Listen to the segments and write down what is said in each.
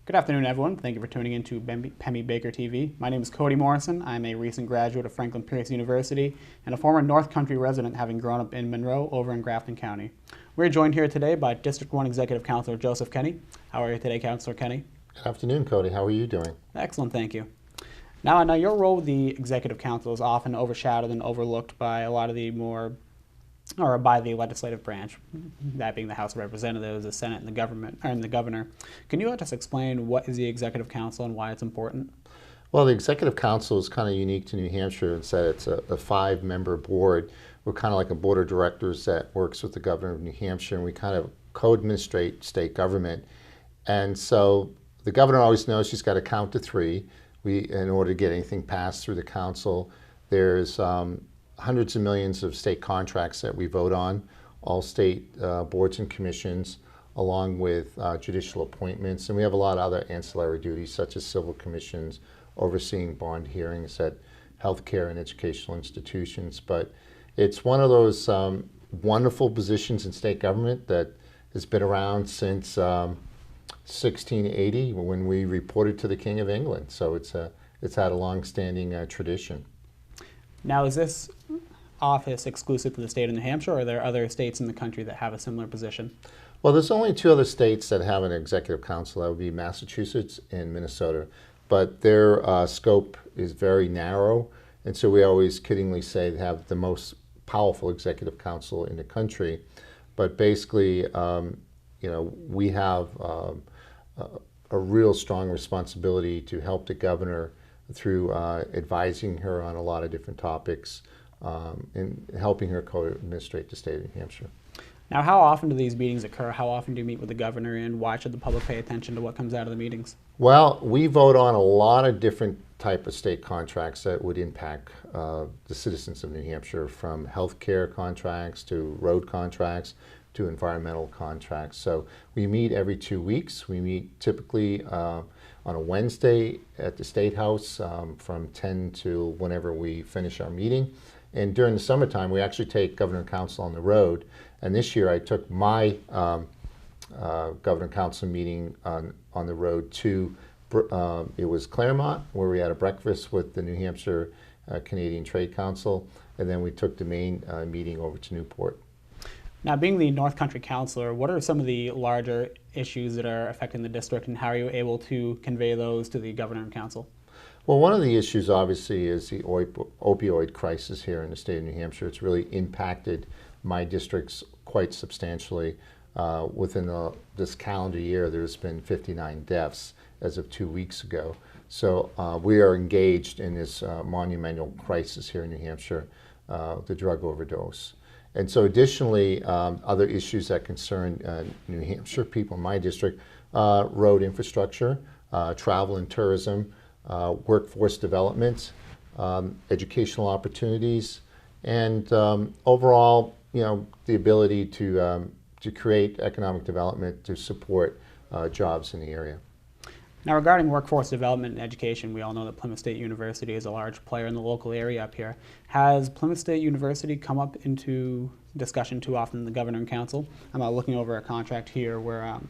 Good afternoon, everyone. Thank you for tuning in to Pemmy Baker TV. My name is Cody Morrison. I'm a recent graduate of Franklin Pierce University and a former North Country resident, having grown up in Monroe over in Grafton County. We're joined here today by District 1 Executive Counselor Joseph Kenney. How are you today, Counselor Kenney? Good afternoon, Cody. How are you doing? Excellent, thank you. Now, your role with the Executive Council is often overshadowed and overlooked by a lot of the by the legislative branch, that being the House of Representatives, the Senate, and the governor. Can you just explain what is the Executive Council and why it's important? Well, the Executive Council is kind of unique to New Hampshire in that it's a five-member board. We're kind of like a board of directors that works with the governor of New Hampshire, and we kind of co-administrate state government. And so the governor always knows she's got to count to three. In order to get anything passed through the council, there's hundreds of millions of state contracts that we vote on, all state boards and commissions, along with judicial appointments. And we have a lot of other ancillary duties, such as civil commissions, overseeing bond hearings at healthcare and educational institutions. But it's one of those wonderful positions in state government that has been around since 1680, when we reported to the King of England. So it's had a long-standing tradition. Now, is this office exclusive to the state of New Hampshire, or are there other states in the country that have a similar position? Well, there's only two other states that have an executive council. That would be Massachusetts and Minnesota. But their scope is very narrow, and so we always kiddingly say they have the most powerful executive council in the country. But basically, we have a real strong responsibility to help the governor through advising her on a lot of different topics and helping her co-administrate the state of New Hampshire. Now, how often do these meetings occur? How often do you meet with the governor, and why should the public pay attention to what comes out of the meetings? Well, we vote on a lot of different type of state contracts that would impact the citizens of New Hampshire, from healthcare contracts to road contracts to environmental contracts. So we meet every 2 weeks. We meet typically on a Wednesday at the State House from 10 to whenever we finish our meeting. And during the summertime, we actually take Governor and Council on the road. And this year I took my Governor and Council meeting on the road to, it was Claremont, where we had a breakfast with the New Hampshire Canadian Trade Council. And then we took the main meeting over to Newport. Now, being the North Country Counselor, what are some of the larger issues that are affecting the district, and how are you able to convey those to the Governor and Council? Well, one of the issues, obviously, is the opioid crisis here in the state of New Hampshire. It's really impacted my districts quite substantially. Within this calendar year, there's been 59 deaths as of 2 weeks ago. So we are engaged in this monumental crisis here in New Hampshire, the drug overdose. And so additionally, other issues that concern New Hampshire people in my district, road infrastructure, travel and tourism, workforce development, educational opportunities, and overall, the ability to create economic development to support jobs in the area. Now, regarding workforce development and education, we all know that Plymouth State University is a large player in the local area up here. Has Plymouth State University come up into discussion too often in the Governor and Council? I'm looking over a contract here where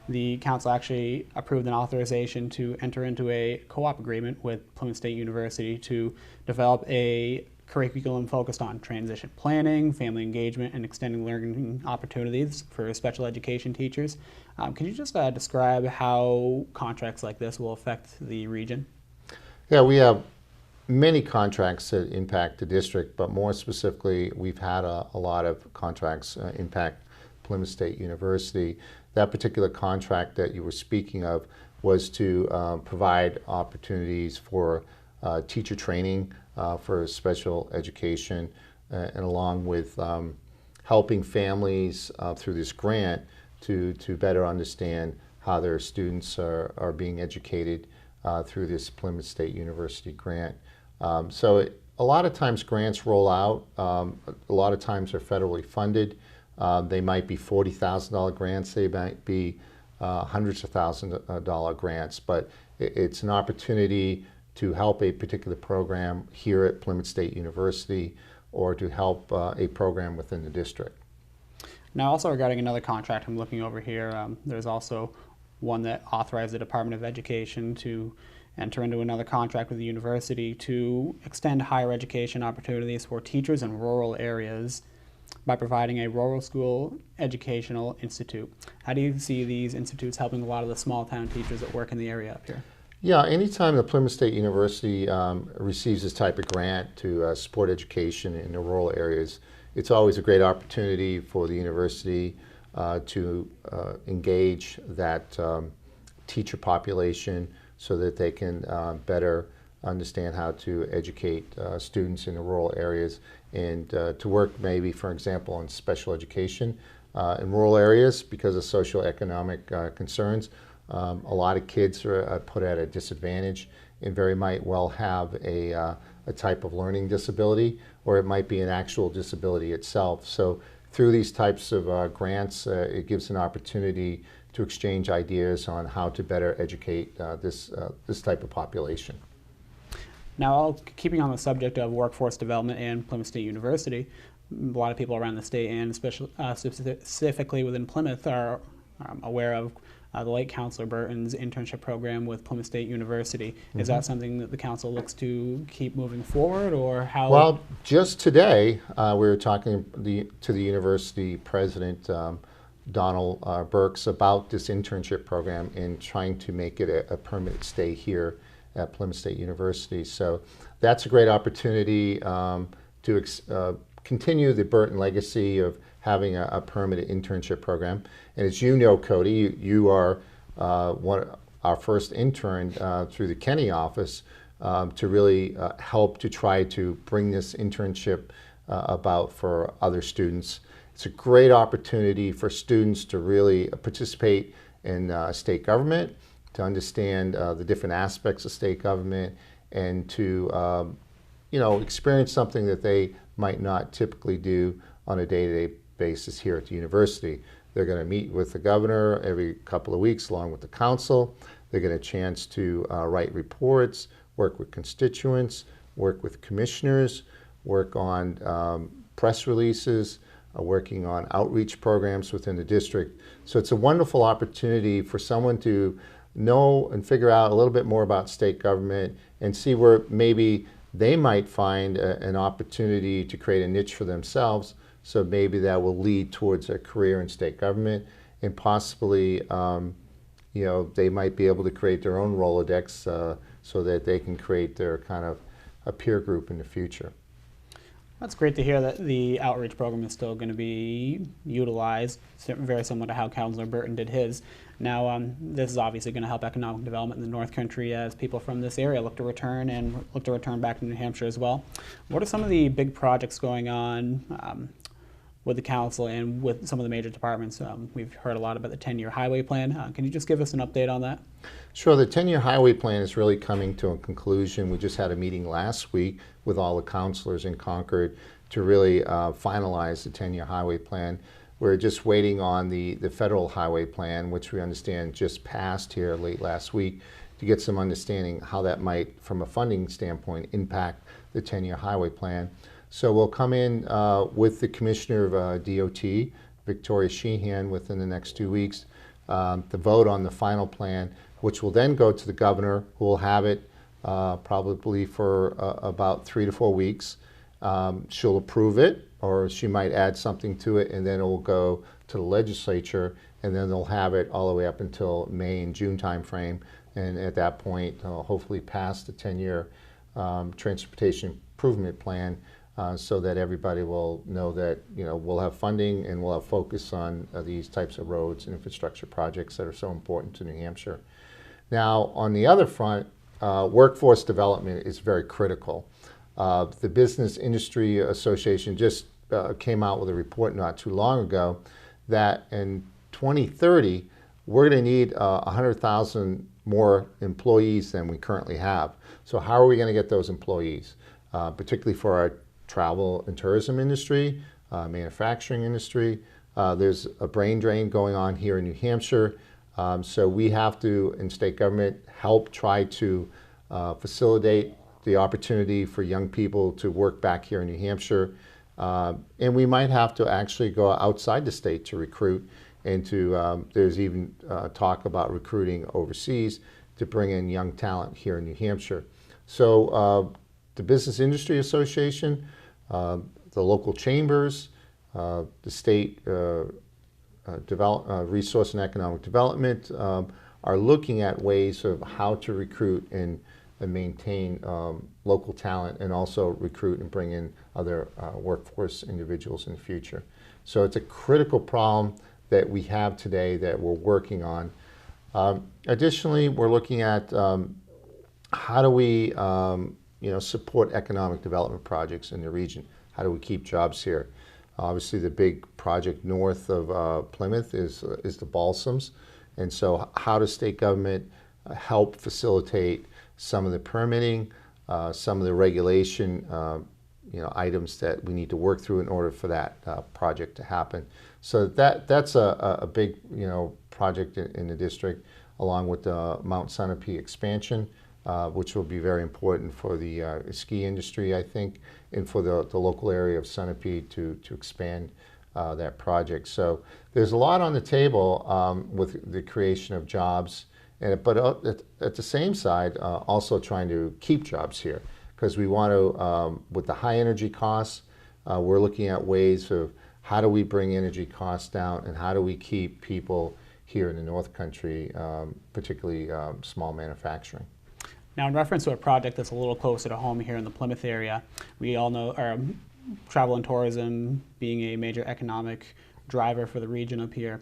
the council actually approved an authorization to enter into a co-op agreement with Plymouth State University to develop a curriculum focused on transition planning, family engagement, and extending learning opportunities for special education teachers. Can you just describe how contracts like this will affect the region? Yeah, we have many contracts that impact the district, but more specifically, we've had a lot of contracts impact Plymouth State University. That particular contract that you were speaking of was to provide opportunities for teacher training for special education, and along with helping families through this grant to better understand how their students are being educated through this Plymouth State University grant. A lot of times grants roll out. A lot of times they're federally funded. They might be $40,000 grants. They might be hundreds of $1,000s grants. But it's an opportunity to help a particular program here at Plymouth State University, or to help a program within the district. Now, also regarding another contract I'm looking over here, there's also one that authorized the Department of Education to enter into another contract with the university to extend higher education opportunities for teachers in rural areas by providing a rural school educational institute. How do you see these institutes helping a lot of the small town teachers that work in the area up here? Yeah, anytime the Plymouth State University receives this type of grant to support education in the rural areas, it's always a great opportunity for the university to engage that teacher population so that they can better understand how to educate students in the rural areas, and to work maybe, for example, on special education in rural areas because of socioeconomic concerns. A lot of kids are put at a disadvantage and very might well have a type of learning disability, or it might be an actual disability itself. So through these types of grants, it gives an opportunity to exchange ideas on how to better educate this type of population. Now, keeping on the subject of workforce development and Plymouth State University, a lot of people around the state and especially specifically within Plymouth are aware of the late Counselor Burton's internship program with Plymouth State University. Is that something that the council looks to keep moving forward, or how? Well, just today we were talking to the university president, Donald Burks, about this internship program and trying to make it a permanent stay here at Plymouth State University. So that's a great opportunity to continue the Burton legacy of having a permanent internship program. And as you know, Cody, you are our first intern through the Kenney office to really help to try to bring this internship about for other students. It's a great opportunity for students to really participate in state government, to understand the different aspects of state government, and to experience something that they might not typically do on a day-to-day basis here at the university. They're going to meet with the governor every couple of weeks along with the council. They get a chance to write reports, work with constituents, work with commissioners, work on press releases, working on outreach programs within the district. So it's a wonderful opportunity for someone to know and figure out a little bit more about state government and see where maybe they might find an opportunity to create a niche for themselves. So maybe that will lead towards a career in state government, and possibly, they might be able to create their own Rolodex so that they can create their kind of a peer group in the future. That's great to hear that the outreach program is still going to be utilized, very similar to how Counselor Burton did his. Now, this is obviously going to help economic development in the North Country as people from this area look to return back to New Hampshire as well. What are some of the big projects going on with the council and with some of the major departments? We've heard a lot about the 10-year highway plan. Can you just give us an update on that? Sure. The 10-year highway plan is really coming to a conclusion. We just had a meeting last week with all the councilors in Concord to really finalize the 10-year highway plan. We're just waiting on the federal highway plan, which we understand just passed here late last week, to get some understanding how that might, from a funding standpoint, impact the 10-year highway plan. So we'll come in with the Commissioner of DOT, Victoria Sheehan, within the next 2 weeks to vote on the final plan, which will then go to the governor, who will have it probably for about 3 to 4 weeks. She'll approve it, or she might add something to it, and then it will go to the legislature, and then they'll have it all the way up until May and June timeframe. And at that point, hopefully pass the 10-year transportation improvement plan, so that everybody will know that we'll have funding and we'll have focus on these types of roads and infrastructure projects that are so important to New Hampshire. Now, on the other front, workforce development is very critical. The Business Industry Association just came out with a report not too long ago that in 2030 we're going to need 100,000 more employees than we currently have. So how are we going to get those employees, particularly for our travel and tourism industry, manufacturing industry? There's a brain drain going on here in New Hampshire. So we have to, in state government, help try to facilitate the opportunity for young people to work back here in New Hampshire. And we might have to actually go outside the state to recruit. there's even talk about recruiting overseas to bring in young talent here in New Hampshire. So the Business Industry Association, the local chambers, the state Resource and Economic Development are looking at ways of how to recruit and maintain local talent, and also recruit and bring in other workforce individuals in the future. So it's a critical problem that we have today that we're working on. Additionally, we're looking at how do we support economic development projects in the region? How do we keep jobs here? Obviously, the big project north of Plymouth is the balsams. And so how does state government help facilitate some of the permitting, some of the regulation items that we need to work through in order for that project to happen? So that's a big project in the district, along with the Mount Sunapee expansion, which will be very important for the ski industry, I think, and for the local area of Sunapee to expand that project. So there's a lot on the table with the creation of jobs, but at the same side, also trying to keep jobs here, because we want to, with the high energy costs, we're looking at ways of how do we bring energy costs down, and how do we keep people here in the North Country, particularly small manufacturing. Now, in reference to a project that's a little closer to home here in the Plymouth area, we all know travel and tourism being a major economic driver for the region up here.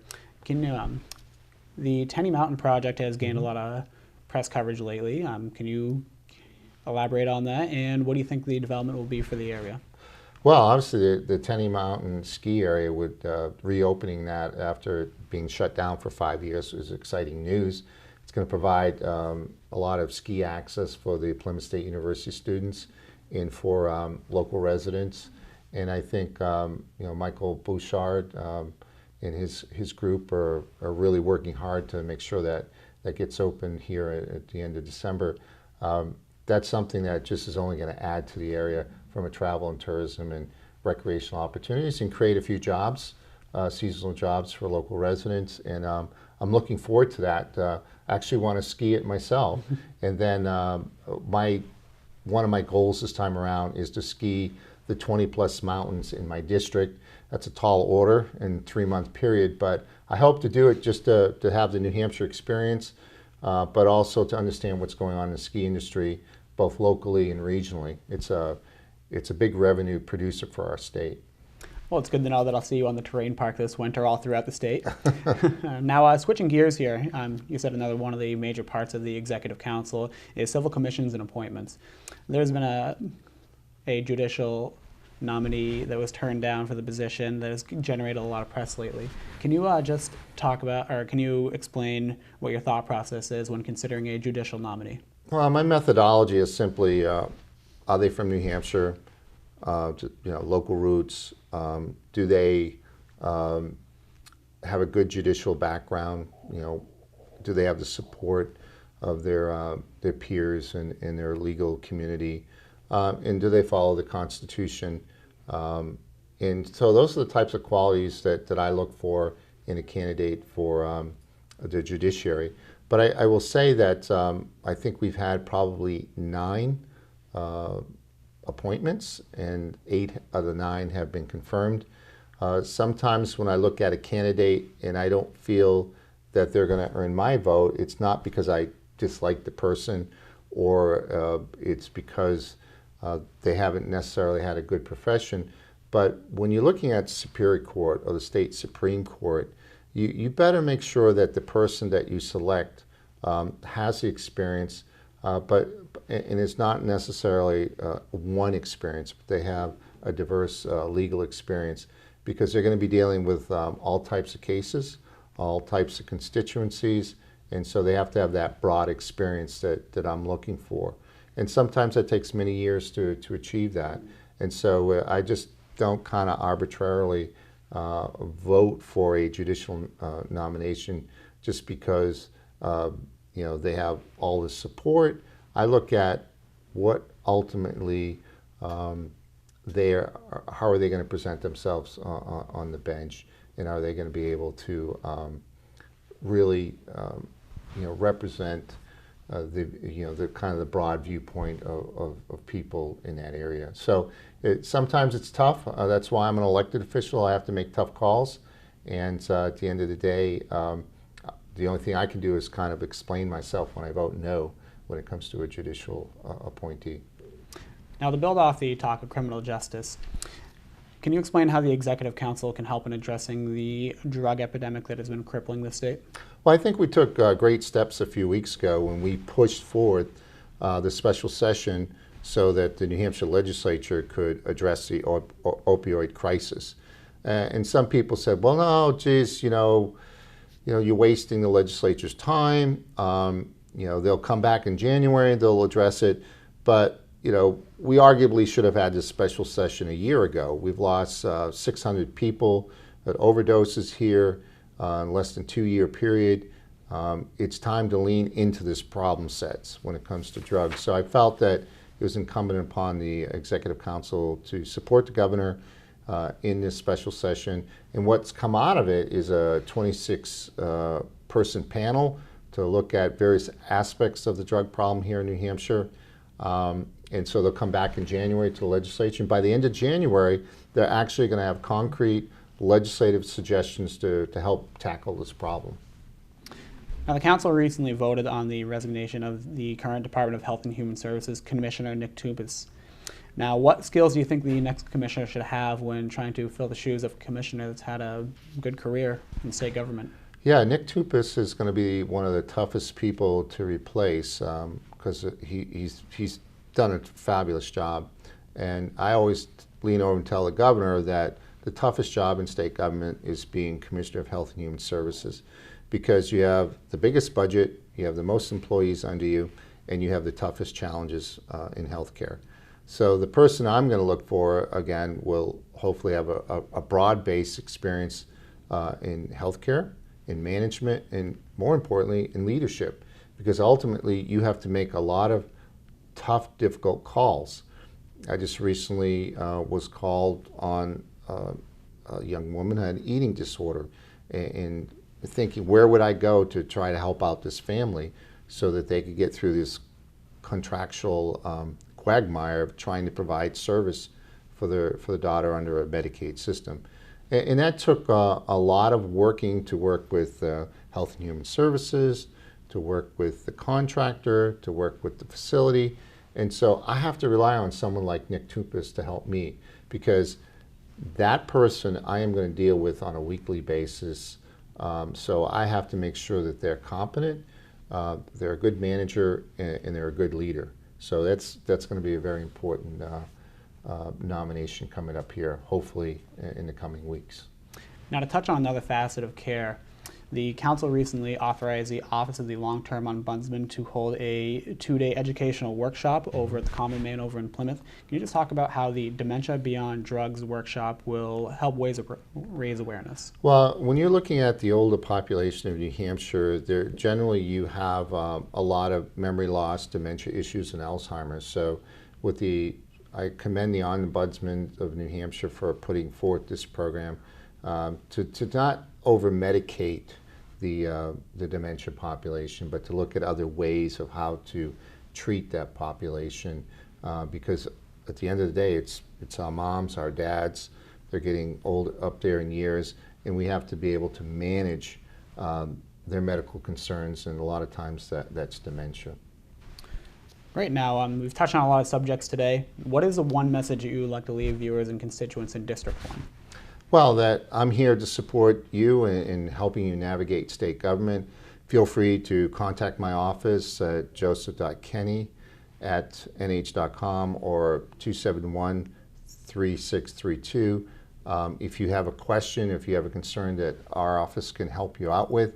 The Tenny Mountain project has gained a lot of press coverage lately. Can you elaborate on that, and what do you think the development will be for the area? Well, obviously the Tenny Mountain ski area, with reopening that after being shut down for 5 years, is exciting news. It's going to provide a lot of ski access for the Plymouth State University students and for local residents. And I think Michael Bouchard and his group are really working hard to make sure that gets open here at the end of December. That's something that just is only going to add to the area from a travel and tourism and recreational opportunities, and create a few jobs, seasonal jobs for local residents. And I'm looking forward to that. I actually want to ski it myself. And then one of my goals this time around is to ski the 20+ mountains in my district. That's a tall order in a 3-month period, but I hope to do it just to have the New Hampshire experience, but also to understand what's going on in the ski industry, both locally and regionally. It's a big revenue producer for our state. Well, it's good to know that I'll see you on the terrain park this winter all throughout the state. Now, switching gears here, you said another one of the major parts of the Executive Council is civil commissions and appointments. There's been a judicial nominee that was turned down for the position that has generated a lot of press lately. Can you just talk about, or can you explain what your thought process is when considering a judicial nominee? Well, my methodology is simply, are they from New Hampshire? Local roots. Do they have a good judicial background? Do they have the support of their peers and their legal community? And do they follow the Constitution? And so those are the types of qualities that I look for in a candidate for the judiciary. But I will say that I think we've had probably 9 appointments, and 8 of the 9 have been confirmed. Sometimes when I look at a candidate and I don't feel that they're going to earn my vote, it's not because I dislike the person, or it's because they haven't necessarily had a good profession. But when you're looking at Superior Court or the state Supreme Court, you better make sure that the person that you select has the experience, and it's not necessarily one experience, but they have a diverse legal experience, because they're going to be dealing with all types of cases, all types of constituencies, and so they have to have that broad experience that I'm looking for. And sometimes it takes many years to achieve that. And so I just don't kind of arbitrarily vote for a judicial nomination just because they have all the support. I look at what ultimately how are they going to present themselves on the bench, and are they going to be able to really represent the kind of the broad viewpoint of people in that area. So sometimes it's tough. That's why I'm an elected official. I have to make tough calls, and at the end of the day, the only thing I can do is kind of explain myself when I vote no when it comes to a judicial appointee. Now, to build off the talk of criminal justice, can you explain how the Executive Council can help in addressing the drug epidemic that has been crippling the state? Well, I think we took great steps a few weeks ago when we pushed forward the special session so that the New Hampshire legislature could address the opioid crisis. And some people said, well, no, geez, you're wasting the legislature's time. They'll come back in January, they'll address it. But, we arguably should have had this special session a year ago. We've lost 600 people at overdoses here in less than 2-year period. It's time to lean into this problem sets when it comes to drugs. So I felt that it was incumbent upon the Executive Council to support the governor in this special session. And what's come out of it is a 26-person panel to look at various aspects of the drug problem here in New Hampshire. And so they'll come back in January to the legislature. And by the end of January, they're actually going to have concrete legislative suggestions to help tackle this problem. Now, the council recently voted on the resignation of the current Department of Health and Human Services Commissioner, Nick Tupas. Now, what skills do you think the next commissioner should have when trying to fill the shoes of a commissioner that's had a good career in state government? Yeah, Nick Tupas is going to be one of the toughest people to replace because he's done a fabulous job. And I always lean over and tell the governor that the toughest job in state government is being Commissioner of Health and Human Services, because you have the biggest budget, you have the most employees under you, and you have the toughest challenges in healthcare. So the person I'm going to look for, again, will hopefully have a broad-based experience in healthcare, in management, and more importantly, in leadership, because ultimately you have to make a lot of tough, difficult calls. I just recently was called on a young woman who had an eating disorder, and thinking, where would I go to try to help out this family so that they could get through this contractual quagmire of trying to provide service for the daughter under a Medicaid system. And that took a lot of working to work with Health and Human Services, to work with the contractor, to work with the facility. And so I have to rely on someone like Nick Tupas to help me, because that person I am going to deal with on a weekly basis. So I have to make sure that they're competent, they're a good manager, and they're a good leader. So that's going to be a very important nomination coming up here, hopefully in the coming weeks. Now, to touch on another facet of care, the council recently authorized the Office of the Long-Term Ombudsman to hold a 2-day educational workshop over at the Common Man over in Plymouth. Can you just talk about how the Dementia Beyond Drugs workshop will help raise awareness? Well, when you're looking at the older population of New Hampshire, generally you have a lot of memory loss, dementia issues, and Alzheimer's. So I commend the Ombudsman of New Hampshire for putting forth this program to not over-medicate the dementia population, but to look at other ways of how to treat that population, because at the end of the day, it's our moms, our dads, they're getting old up there in years, and we have to be able to manage their medical concerns, and a lot of times that's dementia. Great. Now, we've touched on a lot of subjects today. What is the one message that you would like to leave viewers and constituents in District 1? Well, that I'm here to support you in helping you navigate state government. Feel free to contact my office at joseph.kenny@nh.com or 271-3632. If you have a question, if you have a concern that our office can help you out with,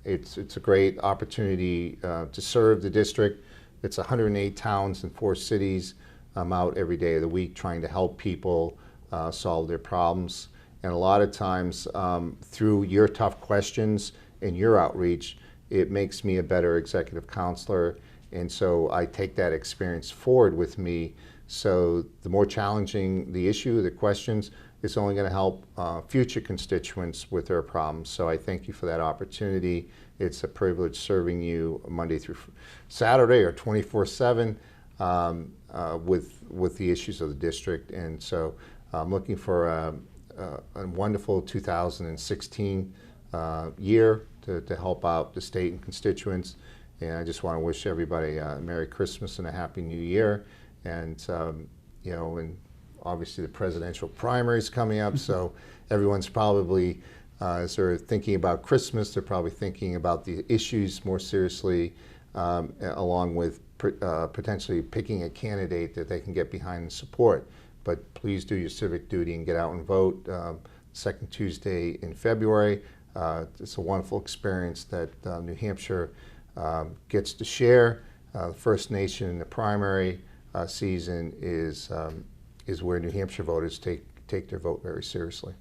it's a great opportunity to serve the district. It's 108 towns and 4 cities. I'm out every day of the week trying to help people solve their problems. And a lot of times, through your tough questions and your outreach, it makes me a better executive counselor. And so I take that experience forward with me. So the more challenging the issue, the questions, it's only going to help future constituents with their problems. So I thank you for that opportunity. It's a privilege serving you Monday through Saturday or 24/7 with the issues of the district. And so I'm looking for a wonderful 2016 year to help out the state and constituents. And I just want to wish everybody a Merry Christmas and a Happy New Year. And you know, and obviously the presidential primary is coming up, so everyone's probably, as they're thinking about Christmas, they're probably thinking about the issues more seriously, along with potentially picking a candidate that they can get behind and support. But please do your civic duty and get out and vote. Second Tuesday in February. It's a wonderful experience that New Hampshire gets to share. The First Nation in the primary season is where New Hampshire voters take their vote very seriously.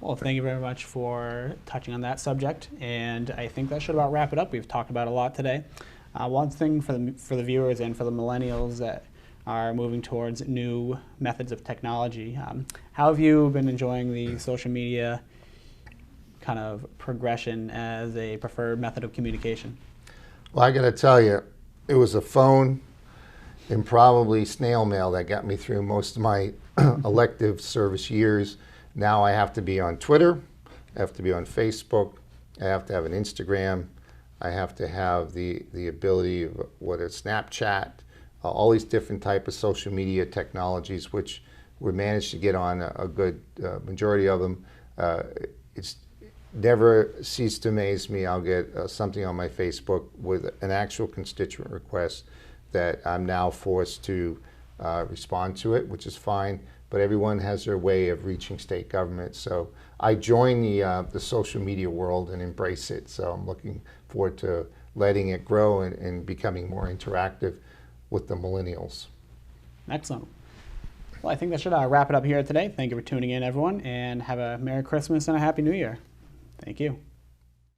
Well, thank you very much for touching on that subject, and I think that should about wrap it up. We've talked about a lot today. One thing for the viewers and for the millennials that are moving towards new methods of technology, how have you been enjoying the social media kind of progression as a preferred method of communication? Well, I got to tell you, it was a phone and probably snail mail that got me through most of my elective service years. Now I have to be on Twitter, I have to be on Facebook, I have to have an Instagram, I have to have the ability of whether it's Snapchat, all these different type of social media technologies, which we managed to get on a good majority of them. It's never ceased to amaze me. I'll get something on my Facebook with an actual constituent request that I'm now forced to respond to it, which is fine, but everyone has their way of reaching state government. So I join the social media world and embrace it. So I'm looking forward to letting it grow and becoming more interactive with the millennials. Excellent. Well, I think that should wrap it up here today. Thank you for tuning in, everyone, and have a Merry Christmas and a Happy New Year. Thank you.